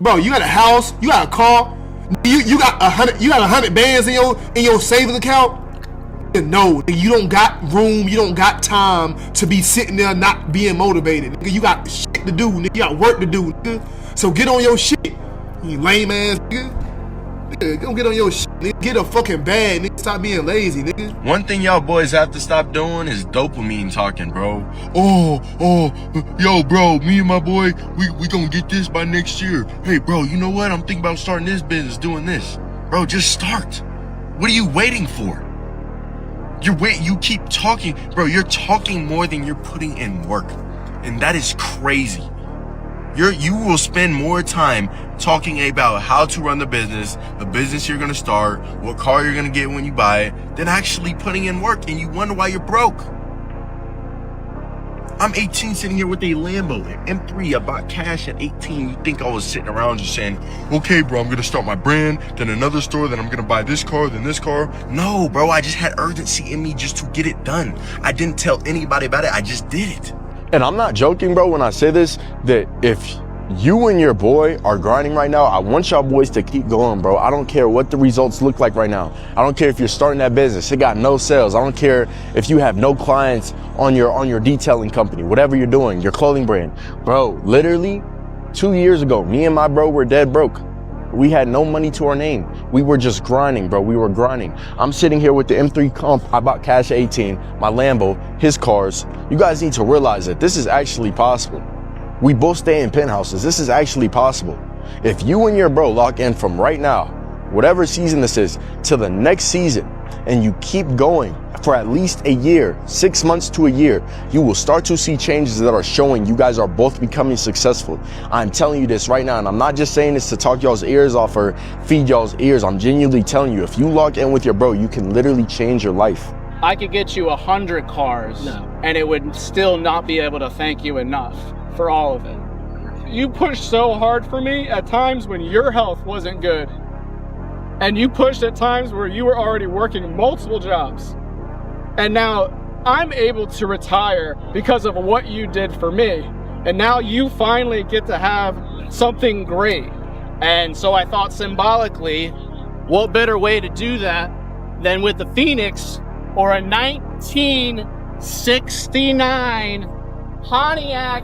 Bro, you got a house, you got a car, you got 100 bands in your savings account. No, you don't got room, you don't got time to be sitting there not being motivated. Nigga, you got shit to do, nigga. You got work to do, nigga. So get on your shit, you lame ass nigga. Nigga, don't get on your shit, nigga. Get a fucking bag, nigga. Stop being lazy, nigga. One thing y'all boys have to stop doing is dopamine talking, bro. Yo, bro, me and my boy, we gonna get this by next year. Hey, bro, you know what? I'm thinking about starting this business, doing this. Bro, just start. What are you waiting for? You keep talking, bro. You're talking more than you're putting in work, and that is crazy. You will spend more time talking about how to run the business you're gonna start, what car you're gonna get when you buy it, than actually putting in work, and you wonder why you're broke. I'm 18 sitting here with a Lambo, an M3. I bought cash at 18. You think I was sitting around just saying, okay, bro, I'm going to start my brand, then another store, then I'm going to buy this car, then this car. No, bro, I just had urgency in me just to get it done. I didn't tell anybody about it. I just did it. And I'm not joking, bro, when I say this, that if you and your boy are grinding right now, I want y'all boys to keep going, bro. I don't care what the results look like right now. I don't care if you're starting that business, it got no sales. I don't care if you have no clients on your detailing company, whatever you're doing, your clothing brand. Bro, literally 2 years ago, me and my bro were dead broke. We had no money to our name. We were just grinding, bro. We were grinding. I'm sitting here with the M3 comp. I bought cash at 18, my Lambo, his cars. You guys need to realize that this is actually possible. We both stay in penthouses. This is actually possible. If you and your bro lock in from right now, whatever season this is, to the next season, and you keep going for at least a year, 6 months to a year, you will start to see changes that are showing you guys are both becoming successful. I'm telling you this right now, and I'm not just saying this to talk y'all's ears off or feed y'all's ears. I'm genuinely telling you, if you lock in with your bro, you can literally change your life. I could get you 100 cars, and it would still not be able to thank you enough for all of it. You pushed so hard for me at times when your health wasn't good. And you pushed at times where you were already working multiple jobs. And now I'm able to retire because of what you did for me. And now you finally get to have something great. And so I thought symbolically, what better way to do that than with the Phoenix or a 1969 Pontiac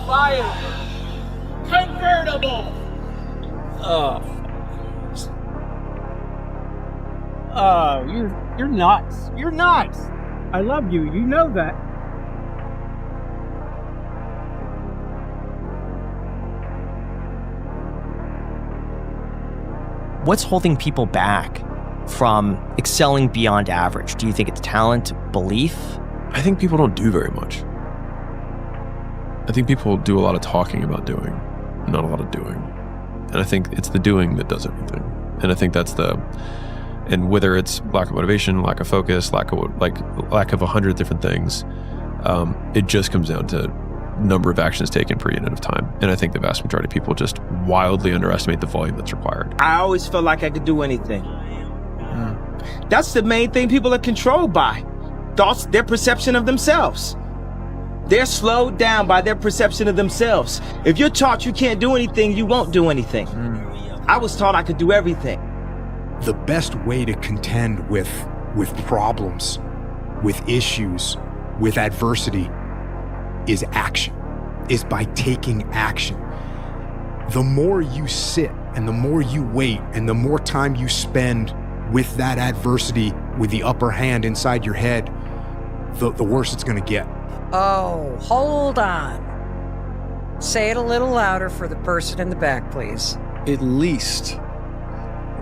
Fire convertible. You're nuts. You're nuts. I love you. You know that. What's holding people back from excelling beyond average? Do you think it's talent, belief? I think people don't do very much. I think people do a lot of talking about doing, not a lot of doing. And I think it's the doing that does everything. And I think that's and whether it's lack of motivation, lack of focus, lack of 100 different things, it just comes down to number of actions taken per unit of time. And I think the vast majority of people just wildly underestimate the volume that's required. I always felt like I could do anything. That's the main thing people are controlled by. Thoughts, their perception of themselves. They're slowed down by their perception of themselves. If you're taught you can't do anything, you won't do anything. I was taught I could do everything. The best way to contend with problems, with issues, with adversity is action, is by taking action. The more you sit and the more you wait and the more time you spend with that adversity, with the upper hand inside your head, the worse it's gonna get. Oh, hold on. Say it a little louder for the person in the back, please. At least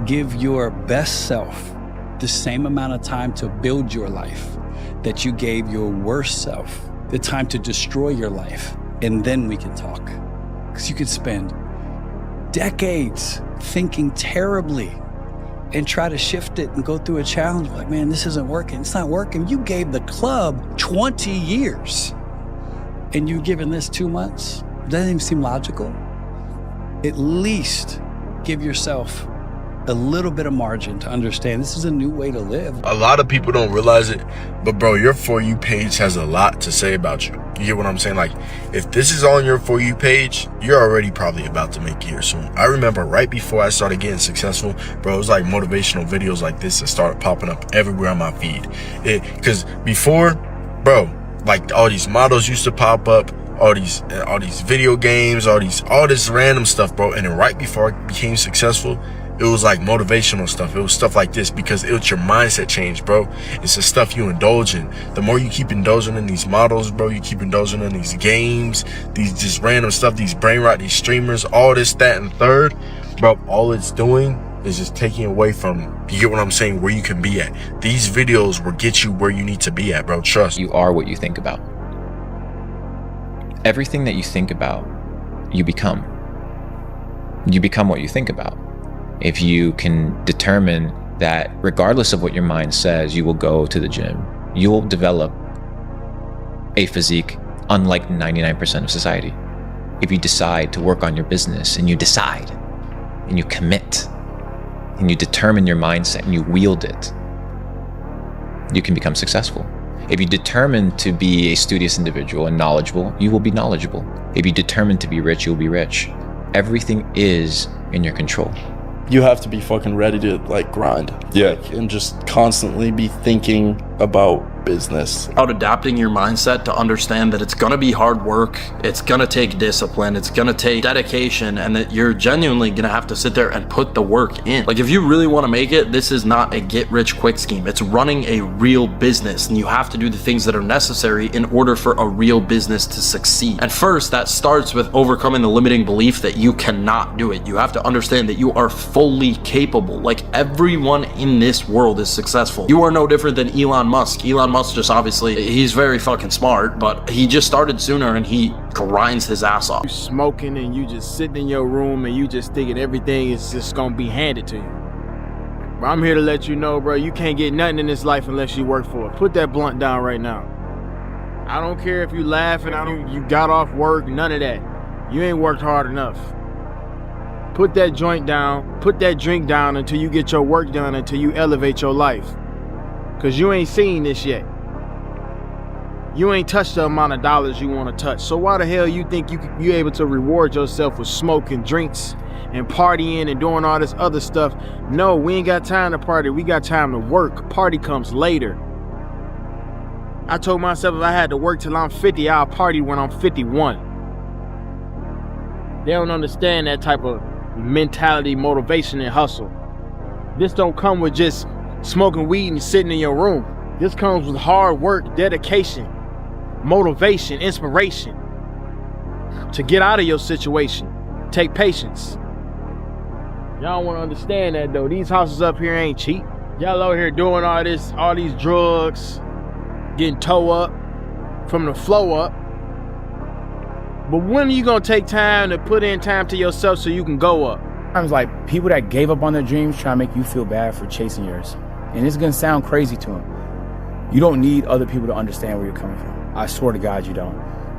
give your best self the same amount of time to build your life that you gave your worst self the time to destroy your life, and then we can talk. Because you could spend decades thinking terribly and try to shift it and go through a challenge like, man, this isn't working. It's not working. You gave the club 20 years and you've given this 2 months. Doesn't even seem logical. At least give yourself a little bit of margin to understand this is a new way to live. A lot of people don't realize it, but bro, your For You page has a lot to say about you. You get what I'm saying? Like, if this is on your For You page, you're already probably about to make it soon. I remember right before I started getting successful, bro, it was like motivational videos like this that started popping up everywhere on my feed. Because before, bro, like all these models used to pop up, all these video games, all this random stuff, bro. And then right before I became successful, it was like motivational stuff. It was stuff like this because it was your mindset change, bro. It's the stuff you indulge in. The more you keep indulging in these models, bro, you keep indulging in these games, these just random stuff, these brain rot, these streamers, all this, that, and third, bro, all it's doing is just taking away from, you get what I'm saying, where you can be at. These videos will get you where you need to be at, bro. Trust. You are what you think about. Everything that you think about, you become. You become what you think about. If you can determine that regardless of what your mind says, you will go to the gym, you will develop a physique unlike 99% of society. If you decide to work on your business and you decide and you commit and you determine your mindset and you wield it, you can become successful. If you determine to be a studious individual and knowledgeable, you will be knowledgeable. If you determine to be rich, you'll be rich. Everything is in your control. You have to be fucking ready to like grind. Yeah. And just constantly be thinking about business. About adapting your mindset to understand that it's gonna be hard work, it's gonna take discipline, it's gonna take dedication, and that you're genuinely gonna have to sit there and put the work in. Like, if you really wanna make it, this is not a get rich quick scheme. It's running a real business, and you have to do the things that are necessary in order for a real business to succeed. And first, that starts with overcoming the limiting belief that you cannot do it. You have to understand that you are fully capable. Like, everyone in this world is successful. You are no different than Elon Musk. Elon Musk just obviously, he's very fucking smart, but he just started sooner and he grinds his ass off. You smoking and you just sitting in your room and you just thinking everything is just gonna be handed to you. Bro, I'm here to let you know, bro, you can't get nothing in this life unless you work for it. Put that blunt down right now. I don't care if you laughing, you got off work, none of that. You ain't worked hard enough. Put that joint down, put that drink down until you get your work done, until you elevate your life. Cause you ain't seen this yet. You ain't touched the amount of dollars you want to touch. So why the hell you think you able to reward yourself with smoking drinks and partying and doing all this other stuff? No, we ain't got time to party. We got time to work. Party comes later. I told myself if I had to work till I'm 50, I'll party when I'm 51. They don't understand that type of mentality, motivation, and hustle. This don't come with just smoking weed and sitting in your room. This comes with hard work, dedication, motivation, inspiration to get out of your situation. Take patience. Y'all want to understand that though. These houses up here ain't cheap. Y'all out here doing all these drugs, getting toe up from the flow up. But when are you gonna take time to put in time to yourself so you can go up? Sometimes like people that gave up on their dreams try to make you feel bad for chasing yours. And it's gonna sound crazy to them. You don't need other people to understand where you're coming from. I swear to God you don't.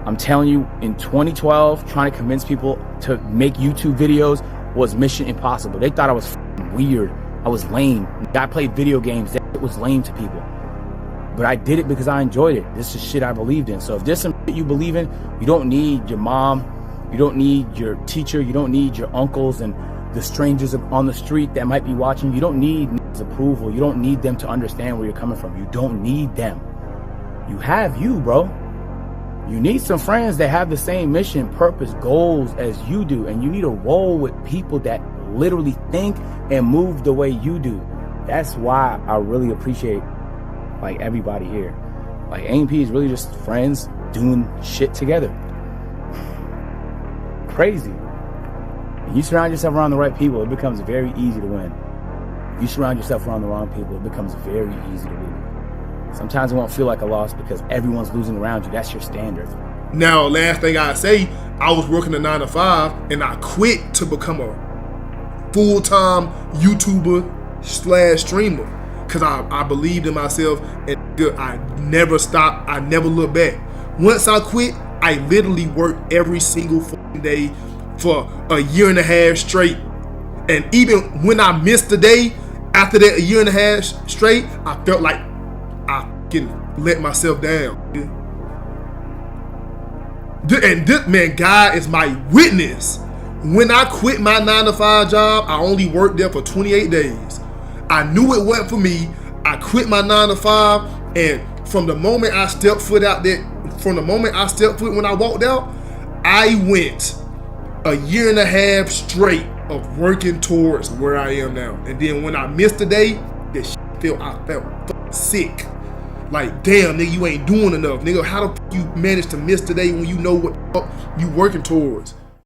I'm telling you, in 2012, trying to convince people to make YouTube videos was mission impossible. They thought I was weird. I was lame. I played video games. That was lame to people. But I did it because I enjoyed it. This is shit I believed in. So if there's some shit you believe in, you don't need your mom, you don't need your teacher, you don't need your uncles and the strangers on the street that might be watching. You don't need approval. You don't need them to understand where you're coming from. You don't need them. You have you, bro. You need some friends that have the same mission, purpose, goals as you do. And you need to roll with people that literally think and move the way you do. That's why I really appreciate like everybody here. Like AMP is really just friends doing shit together. Crazy. When you surround yourself around the right people, it becomes very easy to win. You surround yourself around the wrong people, it becomes very easy to lose. Sometimes it won't feel like a loss because everyone's losing around you. That's your standard. Now, last thing I say, I was working a 9 to 5 and I quit to become a full-time YouTuber / streamer because I believed in myself and I never stopped. I never looked back. Once I quit, I literally worked every single fucking day for a year and a half straight. And even when I missed the day, after that a year and a half straight, I felt like I can let myself down. And this man, God is my witness. When I quit my 9-to-5 job, I only worked there for 28 days. I knew it wasn't for me. I quit my 9-to-5, and from the moment I stepped foot out there, from the moment I stepped foot when I walked out, I went a year and a half straight of working towards where I am now. And then when I missed a day, I felt sick. Like, damn, nigga, you ain't doing enough. Nigga, how the fuck you manage to miss today when you know what the fuck you working towards?